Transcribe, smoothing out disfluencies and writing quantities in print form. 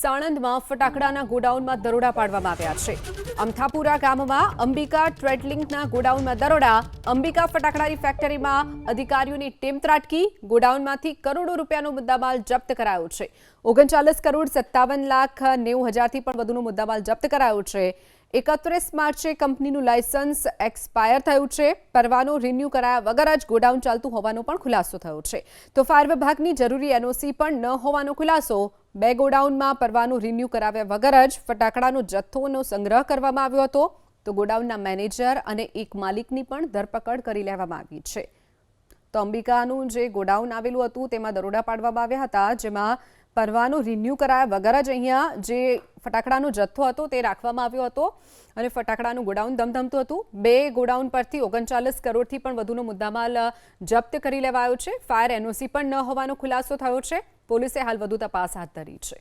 સાણંદમાં ફટાકડાના ગોડાઉનમાં દરોડા પાડવામાં આવ્યા છે। અમથાપુરા ગામમાં અંબિકા ટ્રેડલિંકના ગોડાઉનમાં દરોડા। અંબિકા ફટાકડાની ફેક્ટરીમાં અધિકારીઓની ટીમ ત્રાટકી। ગોડાઉનમાંથી કરોડો રૂપિયાનો મુદ્દામાલ જપ્ત કરાયો છે। 39 કરોડ 57 લાખ 90 હજારથી પણ વધુનો મુદ્દામાલ જપ્ત કરાયો છે। 31 માર્ચે કંપનીનું લાયસન્સ એક્સપાયર થયું છે। પરવાનો રિન્યુ કરાયા વગર જ ગોડાઉન ચાલતું હોવાનો પણ ખુલાસો થયો છે। તો ફાયર વિભાગની જરૂરી એનઓસી પણ ન હોવાનો ખુલાસો। બે ગોડાઉનમાં પરવાનો રિન્યુ કરાવ્યા વગર જ ફટાકડાનો જથ્થોનો સંગ્રહ કરવામાં આવ્યો હતો। તો ગોડાઉનના મેનેજર અને એક માલિકની પણ ધરપકડ કરી લેવામાં આવી છે। તો અંબિકાનું જે ગોડાઉન આવેલું હતું તેમાં દરોડા પાડવામાં આવ્યા હતા, જેમાં પરવાનો રિન્યુ કરાયા વગર જ અહીંયા જે ફટાકડાનો જથ્થો હતો તે રાખવામાં આવ્યો હતો અને ફટાકડાનું ગોડાઉન ધમધમતું હતું। બે ગોડાઉન પરથી 39 કરોડથી પણ વધુનો મુદ્દામાલ જપ્ત કરી લેવાયો છે। ફાયર એનઓસી પણ ન હોવાનો ખુલાસો થયો છે। પોલીસે હાલ વધુ તપાસ હાથ ધરી છે।